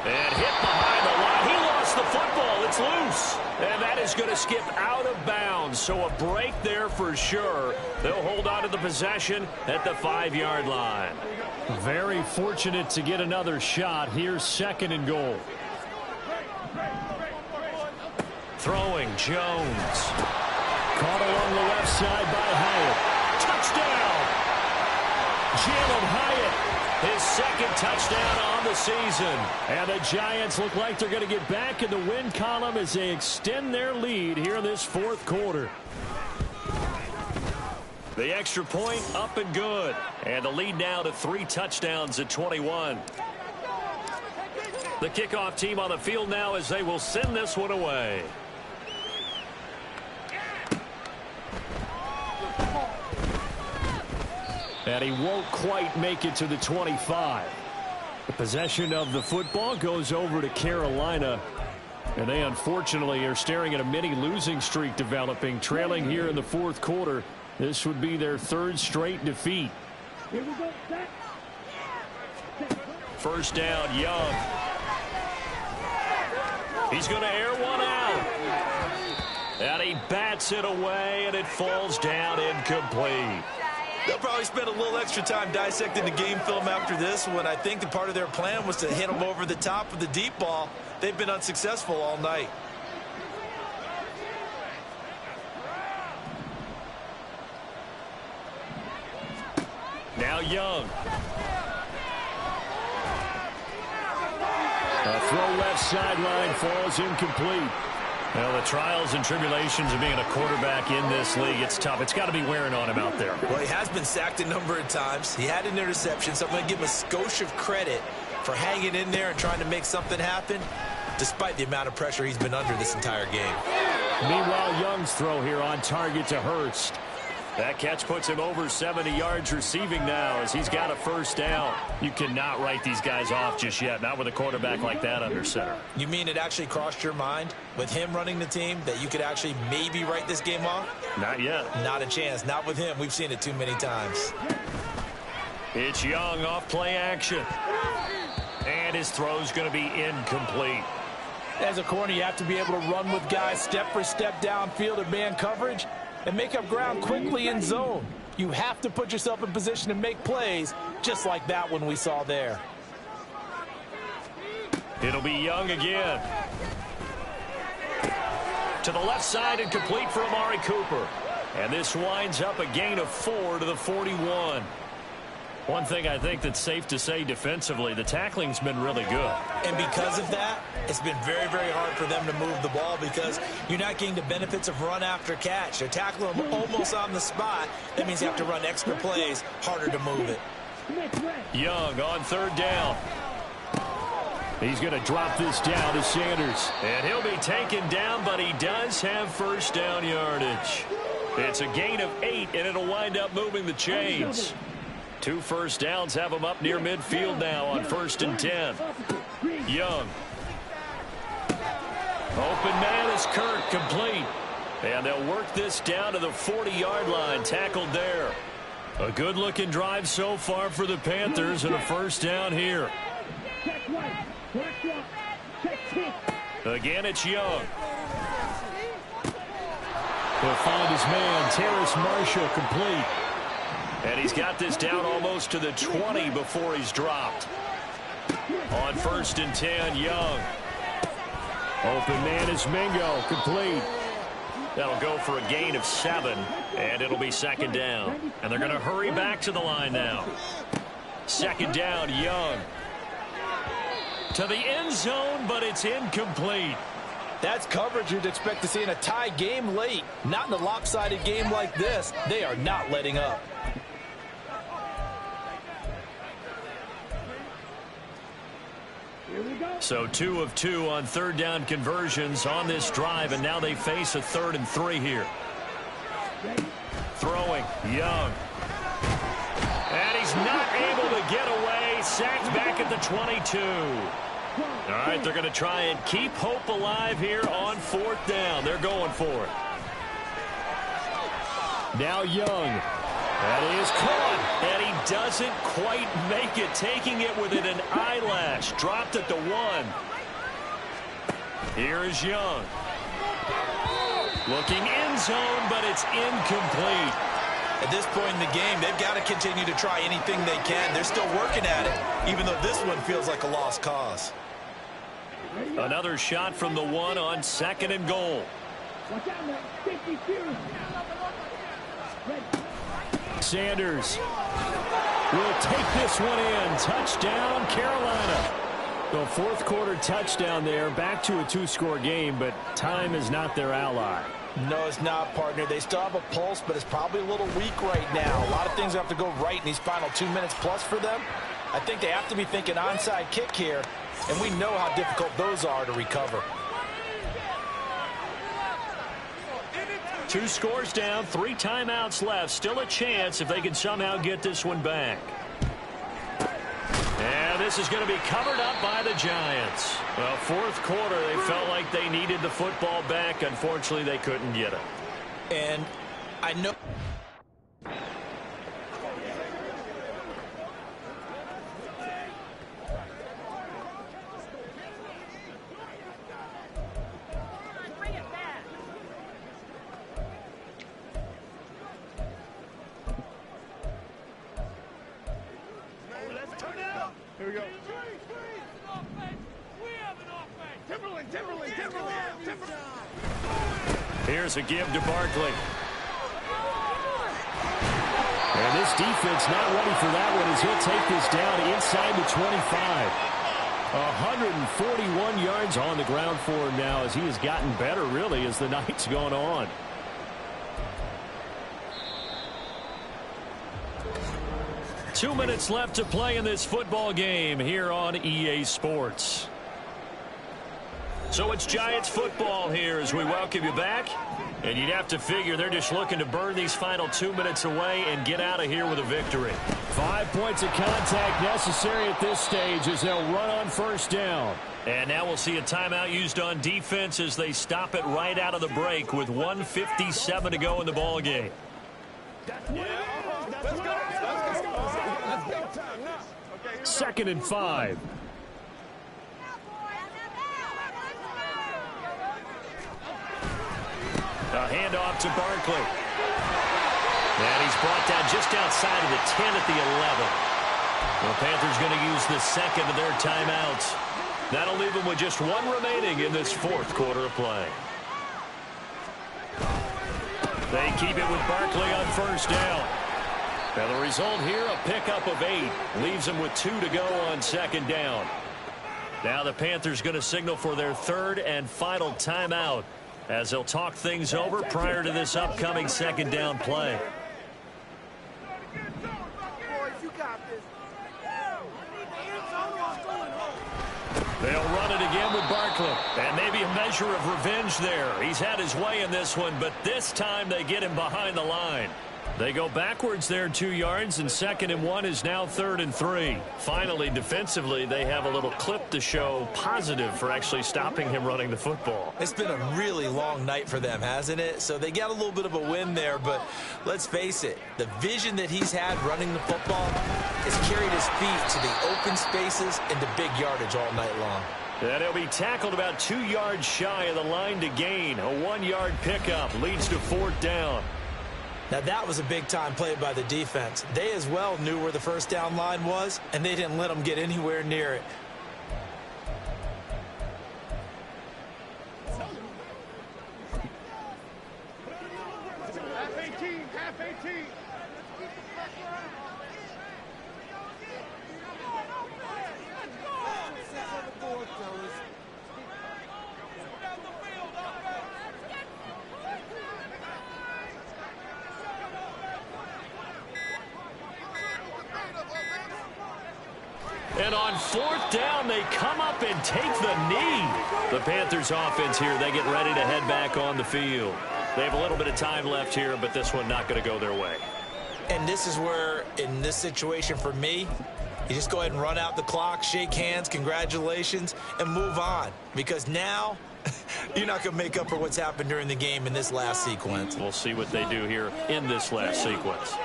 And hit behind the line. He lost the football. It's loose. And that is going to skip out of bounds. So a break there for sure. They'll hold on to the possession at the 5-yard line. Very fortunate to get another shot. Here's 2nd and goal. Throwing Jones. Caught along the left side by Hyatt. Touchdown! Jalen Hyatt. His 2nd touchdown on the season. And the Giants look like they're going to get back in the win column as they extend their lead here in this 4th quarter. The extra point up and good. And the lead now to 3 touchdowns at 21. The kickoff team on the field now as they will send this one away. And he won't quite make it to the 25. The possession of the football goes over to Carolina. And they unfortunately are staring at a mini losing streak developing, trailing here in the 4th quarter. This would be their 3rd straight defeat. First down, Young. He's going to air one out. And he bats it away, and it falls down incomplete. They'll probably spend a little extra time dissecting the game film after this one. I think that part of their plan was to hit them over the top of the deep ball. They've been unsuccessful all night. Now Young. A throw left sideline falls incomplete. Well, the trials and tribulations of being a quarterback in this league, it's tough. It's got to be wearing on him out there. Well, he has been sacked a number of times. He had an interception, so I'm going to give him a skosh of credit for hanging in there and trying to make something happen, despite the amount of pressure he's been under this entire game. Meanwhile, Young's throw here on target to Hurst. That catch puts him over 70 yards receiving now as he's got a first down. You cannot write these guys off just yet, not with a quarterback like that under center. You mean it actually crossed your mind with him running the team that you could actually maybe write this game off? Not yet. Not a chance. Not with him. We've seen it too many times. It's Young off play action. And his throw's going to be incomplete. As a corner, you have to be able to run with guys step for step downfield in man coverage and make up ground quickly in zone. You have to put yourself in position to make plays, just like that one we saw there. It'll be Young again. To the left side and complete for Amari Cooper. And this winds up a gain of 4 to the 41. One thing I think that's safe to say defensively, the tackling's been really good. And because of that, it's been very, very hard for them to move the ball because you're not getting the benefits of run after catch. They're tackling them almost on the spot. That means you have to run extra plays, harder to move it. Young on 3rd down. He's going to drop this down to Sanders. And he'll be taken down, but he does have first down yardage. It's a gain of 8, and it'll wind up moving the chains. 2 first downs have him up near midfield now on 1st and 10. Young. Open man is Kirk, complete. And they'll work this down to the 40-yard line, tackled there. A good-looking drive so far for the Panthers, and a first down here. Again, it's Young. He'll find his man, Terrace Marshall, complete. And he's got this down almost to the 20 before he's dropped. On 1st and 10, Young. Open man is Mingo, complete. That'll go for a gain of 7, and it'll be 2nd down. And they're going to hurry back to the line now. 2nd down, Young. To the end zone, but it's incomplete. That's coverage you'd expect to see in a tie game late. Not in a lopsided game like this. They are not letting up. So 2 of 2 on 3rd down conversions on this drive, and now they face a 3rd and 3 here. Throwing, Young. And he's not able to get away. Sacked back at the 22. All right, they're going to try and keep hope alive here on 4th down. They're going for it. Now Young. That is caught, and he doesn't quite make it, taking it within an eyelash. Dropped at the 1. Here is Young. Looking end zone, but it's incomplete. At this point in the game, they've got to continue to try anything they can. They're still working at it, even though this one feels like a lost cause. Another shot from the 1 on 2nd and goal. Sanders will take this one in. Touchdown, Carolina. The 4th quarter touchdown there. Back to a 2-score game, but time is not their ally. No, it's not, partner. They still have a pulse, but it's probably a little weak right now. A lot of things have to go right in these final 2 minutes plus for them. I think they have to be thinking onside kick here, and we know how difficult those are to recover. 2 scores down, 3 timeouts left. Still a chance if they can somehow get this one back. And this is going to be covered up by the Giants. Well, 4th quarter, they felt like they needed the football back. Unfortunately, they couldn't get it. And I know... Here we go. Here's a give to Barkley. And this defense not ready for that one as he'll take this down inside the 25. 141 yards on the ground for him now as he has gotten better, really, as the night's gone on. Two minutes left to play in this football game here on EA Sports. So it's Giants football here as we welcome you back. And you'd have to figure they're just looking to burn these final 2 minutes away and get out of here with a victory. 5 points of contact necessary at this stage as they'll run on 1st down. And now we'll see a timeout used on defense as they stop it right out of the break with 1:57 to go in the ball game. Second and 5. A handoff to Barkley. And he's brought down just outside of the 10 at the 11. The Panthers going to use the second of their timeouts. That'll leave them with just 1 remaining in this 4th quarter of play. They keep it with Barkley on 1st down. And the result here, a pickup of 8. Leaves them with 2 to go on 2nd down. Now the Panthers going to signal for their 3rd and final timeout as they'll talk things over prior to this upcoming 2nd down play. They'll run it again with Barkley. And maybe a measure of revenge there. He's had his way in this one, but this time they get him behind the line. They go backwards there 2 yards, and 2nd and 1 is now 3rd and 3. Finally, defensively, they have a little clip to show positive for actually stopping him running the football. It's been a really long night for them, hasn't it? So they got a little bit of a win there, but let's face it, the vision that he's had running the football has carried his feet to the open spaces and the big yardage all night long. And he'll be tackled about 2 yards shy of the line to gain. A 1-yard pickup leads to 4th down. Now, that was a big-time play by the defense. They as well knew where the first down line was, and they didn't let them get anywhere near it. Half 18. And on 4th down, they come up and take the knee. The Panthers offense here, they get ready to head back on the field. They have a little bit of time left here, but this one not going to go their way. And this is where, in this situation for me, you just go ahead and run out the clock, shake hands, congratulations, and move on. Because now, you're not going to make up for what's happened during the game in this last sequence. We'll see what they do here in this last sequence.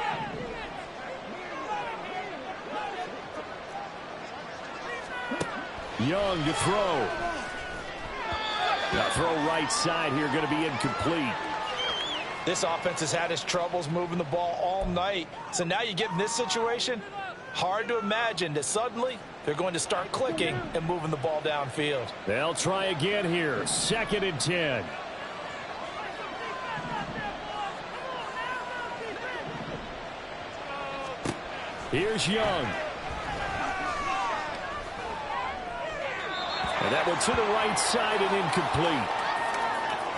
Young to throw. Now throw right side here, going to be incomplete. This offense has had its troubles moving the ball all night. So now you get in this situation, hard to imagine that suddenly they're going to start clicking and moving the ball downfield. They'll try again here. 2nd and 10. Here's Young. And that one to the right side and incomplete.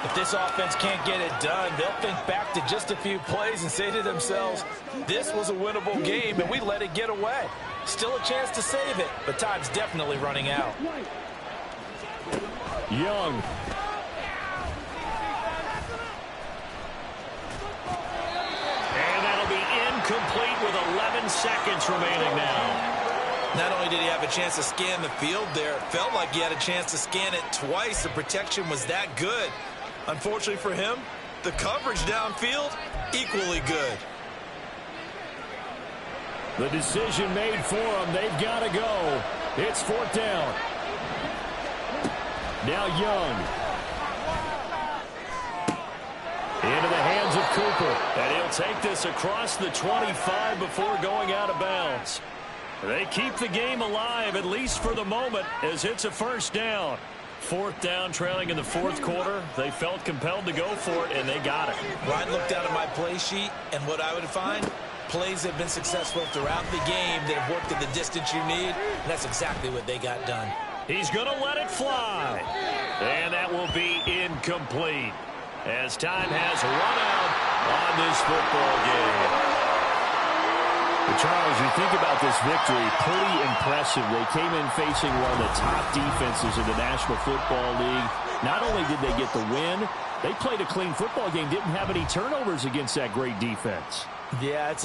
If this offense can't get it done, they'll think back to just a few plays and say to themselves, this was a winnable game and we let it get away. Still a chance to save it, but time's definitely running out. Young. And that'll be incomplete with 11 seconds remaining now. Not only did he have a chance to scan the field there, it felt like he had a chance to scan it twice. The protection was that good. Unfortunately for him, the coverage downfield, equally good. The decision made for them. They've got to go. It's 4th down. Now Young. Into the hands of Cooper. And he'll take this across the 25 before going out of bounds. They keep the game alive, at least for the moment, as it's a 1st down. 4th down, trailing in the 4th quarter. They felt compelled to go for it, and they got it. Ryan looked down at my play sheet, and what I would find, plays have been successful throughout the game that have worked at the distance you need, and that's exactly what they got done. He's going to let it fly. And that will be incomplete, as time has run out on this football game. But Charles, you think about this victory, pretty impressive. They came in facing one of the top defenses in the National Football League. Not only did they get the win, they played a clean football game, didn't have any turnovers against that great defense. Yeah, it's